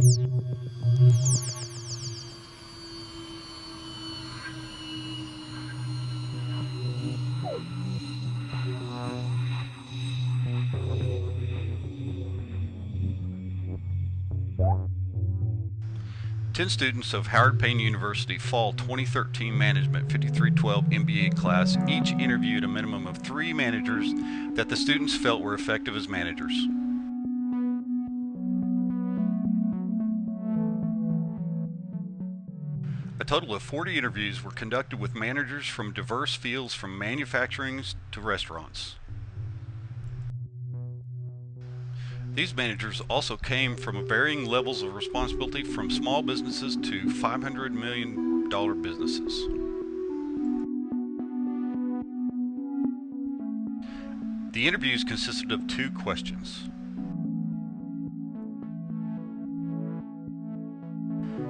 Ten students of Howard Payne University Fall 2013 Management 5312 MBA class each interviewed a minimum of 3 managers that the students felt were effective as managers. A total of 40 interviews were conducted with managers from diverse fields from manufacturing to restaurants. These managers also came from varying levels of responsibility from small businesses to $500 million businesses. The interviews consisted of 2 questions.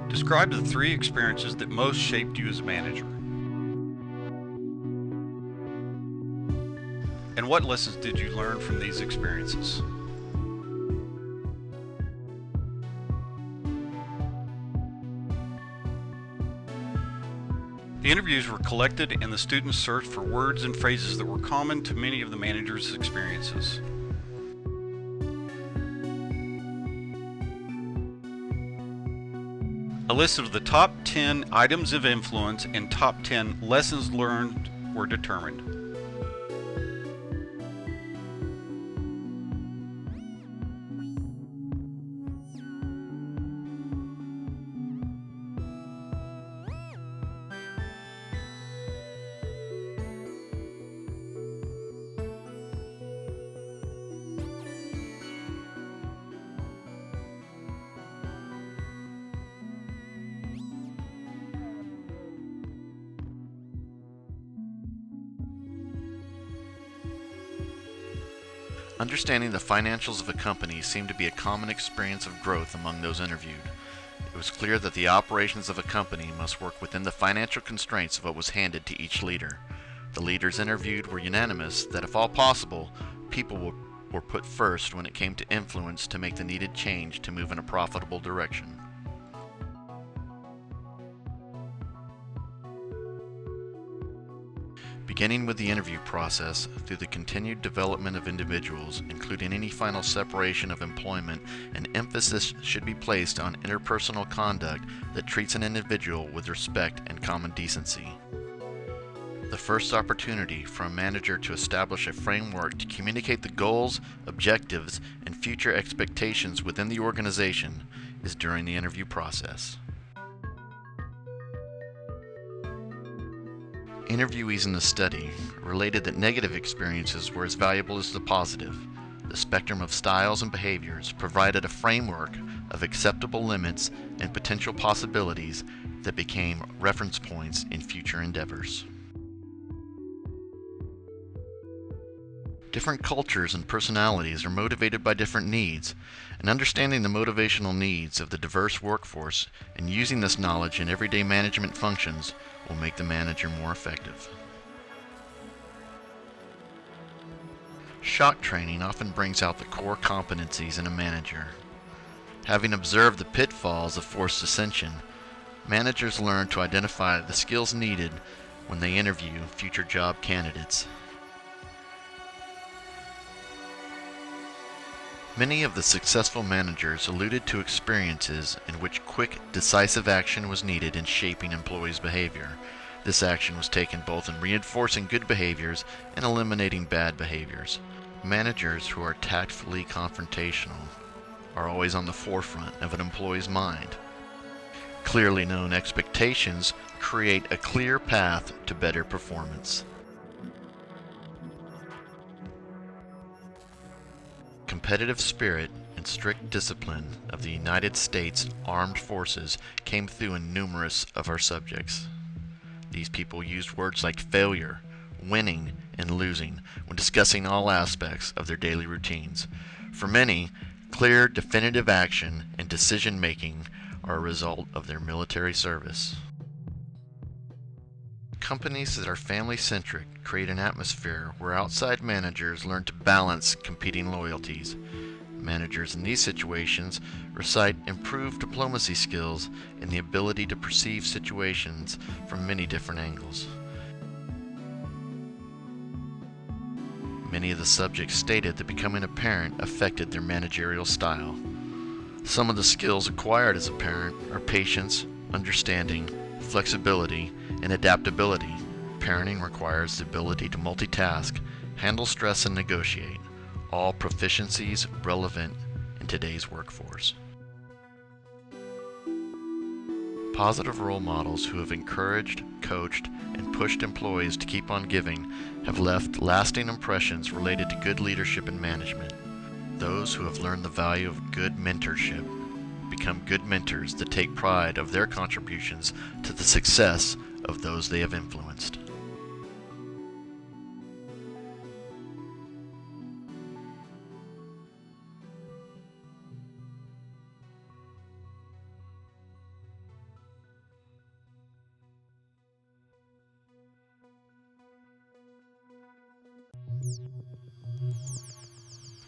Describe the 3 experiences that most shaped you as a manager. And what lessons did you learn from these experiences? The interviews were collected and the students searched for words and phrases that were common to many of the managers' experiences. A list of the top 10 items of influence and top 10 lessons learned were determined. Understanding the financials of a company seemed to be a common experience of growth among those interviewed. It was clear that the operations of a company must work within the financial constraints of what was handed to each leader. The leaders interviewed were unanimous that if all possible, people were put first when it came to influence to make the needed change to move in a profitable direction. Beginning with the interview process, through the continued development of individuals, including any final separation of employment, an emphasis should be placed on interpersonal conduct that treats an individual with respect and common decency. The first opportunity for a manager to establish a framework to communicate the goals, objectives, and future expectations within the organization is during the interview process. Interviewees in the study related that negative experiences were as valuable as the positive. The spectrum of styles and behaviors provided a framework of acceptable limits and potential possibilities that became reference points in future endeavors. Different cultures and personalities are motivated by different needs, and understanding the motivational needs of the diverse workforce and using this knowledge in everyday management functions will make the manager more effective. Shock training often brings out the core competencies in a manager. Having observed the pitfalls of forced ascension, managers learn to identify the skills needed when they interview future job candidates. Many of the successful managers alluded to experiences in which quick, decisive action was needed in shaping employees' behavior. This action was taken both in reinforcing good behaviors and eliminating bad behaviors. Managers who are tactfully confrontational are always on the forefront of an employee's mind. Clearly known expectations create a clear path to better performance. Competitive spirit and strict discipline of the United States Armed Forces came through in numerous of our subjects. These people used words like failure, winning, and losing when discussing all aspects of their daily routines. For many, clear, definitive action and decision-making are a result of their military service. Companies that are family-centric create an atmosphere where outside managers learn to balance competing loyalties. Managers in these situations recite improved diplomacy skills and the ability to perceive situations from many different angles. Many of the subjects stated that becoming a parent affected their managerial style. Some of the skills acquired as a parent are patience, understanding, flexibility, and adaptability. Parenting requires the ability to multitask, handle stress, and negotiate, all proficiencies relevant in today's workforce. Positive role models who have encouraged, coached, and pushed employees to keep on giving have left lasting impressions related to good leadership and management. Those who have learned the value of good mentorship become good mentors that take pride of their contributions to the success of those they have influenced.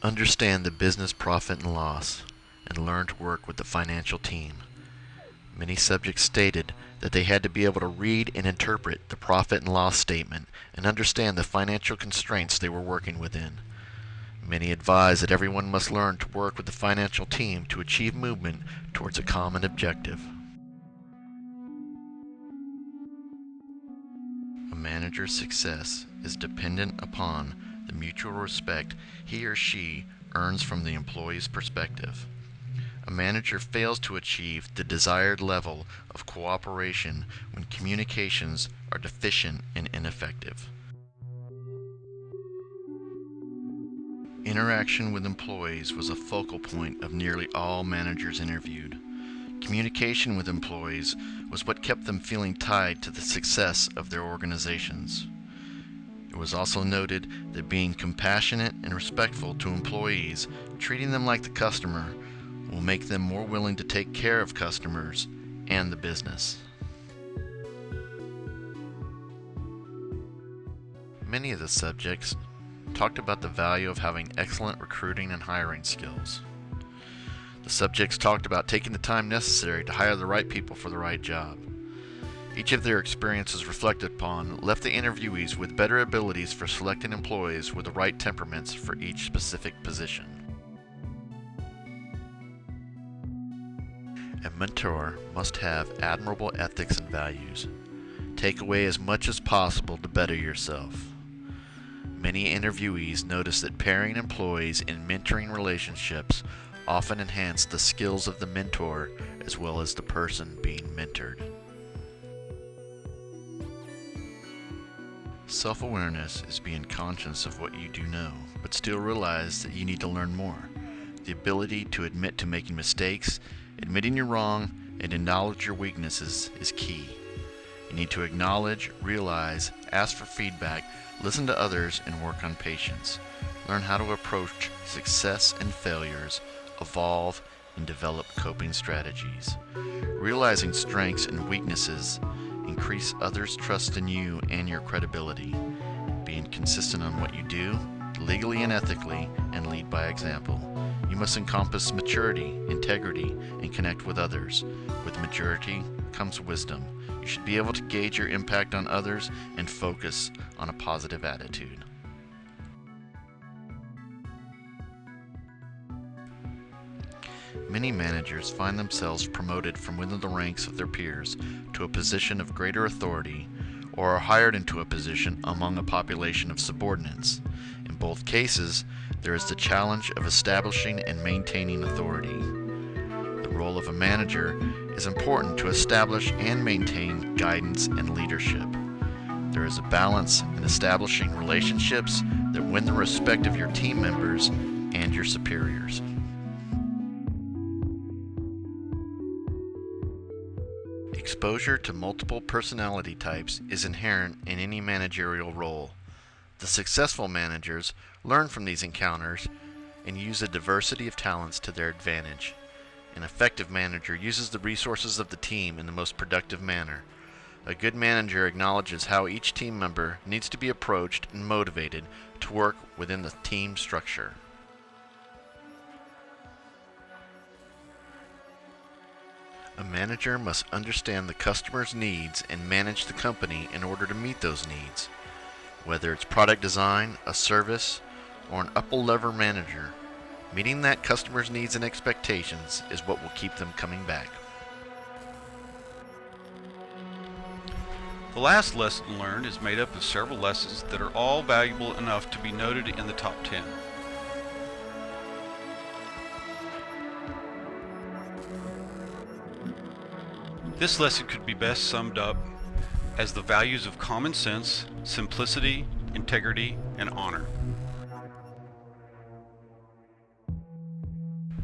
Understand the business profit and loss, and learn to work with the financial team. Many subjects stated that they had to be able to read and interpret the profit and loss statement and understand the financial constraints they were working within. Many advised that everyone must learn to work with the financial team to achieve movement towards a common objective. A manager's success is dependent upon the mutual respect he or she earns from the employee's perspective. A manager fails to achieve the desired level of cooperation when communications are deficient and ineffective. Interaction with employees was a focal point of nearly all managers interviewed. Communication with employees was what kept them feeling tied to the success of their organizations. It was also noted that being compassionate and respectful to employees, treating them like the customer, will make them more willing to take care of customers and the business. Many of the subjects talked about the value of having excellent recruiting and hiring skills. The subjects talked about taking the time necessary to hire the right people for the right job. Each of their experiences reflected upon left the interviewees with better abilities for selecting employees with the right temperaments for each specific position. A mentor must have admirable ethics and values. Take away as much as possible to better yourself. Many interviewees noticed that pairing employees in mentoring relationships often enhance the skills of the mentor as well as the person being mentored. Self-awareness is being conscious of what you do know, but still realize that you need to learn more. The ability to admit to making mistakes, admitting you're wrong, and acknowledge your weaknesses is key. You need to acknowledge, realize, ask for feedback, listen to others, and work on patience. Learn how to approach success and failures, evolve, and develop coping strategies. Realizing strengths and weaknesses increase others' trust in you and your credibility. Being consistent on what you do, legally and ethically, and lead by example. You must encompass maturity, integrity, and connect with others. With maturity comes wisdom. You should be able to gauge your impact on others and focus on a positive attitude. Many managers find themselves promoted from within the ranks of their peers to a position of greater authority, or are hired into a position among a population of subordinates. In both cases, there is the challenge of establishing and maintaining authority. The role of a manager is important to establish and maintain guidance and leadership. There is a balance in establishing relationships that win the respect of your team members and your superiors. Exposure to multiple personality types is inherent in any managerial role. The successful managers learn from these encounters and use a diversity of talents to their advantage. An effective manager uses the resources of the team in the most productive manner. A good manager acknowledges how each team member needs to be approached and motivated to work within the team structure. A manager must understand the customer's needs and manage the company in order to meet those needs. Whether it's product design, a service, or an upper-level manager, meeting that customer's needs and expectations is what will keep them coming back. The last lesson learned is made up of several lessons that are all valuable enough to be noted in the top 10. This lesson could be best summed up as the values of common sense, simplicity, integrity, and honor.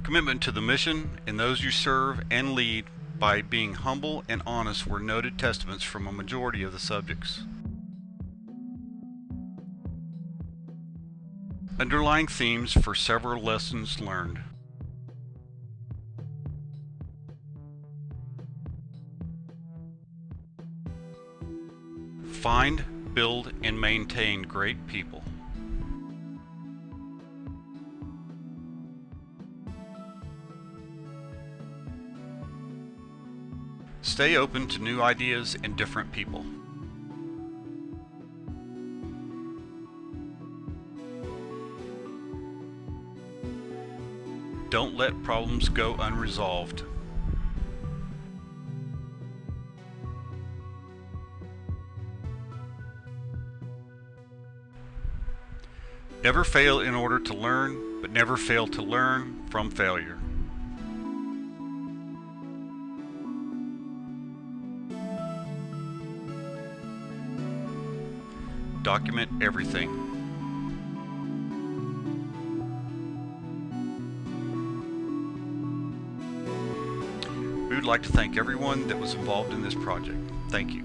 Commitment to the mission and those you serve and lead by being humble and honest were noted testaments from a majority of the subjects. Underlying themes for several lessons learned. Find, build, and maintain great people. Stay open to new ideas and different people. Don't let problems go unresolved. Never fail in order to learn, but never fail to learn from failure. Document everything. We would like to thank everyone that was involved in this project. Thank you.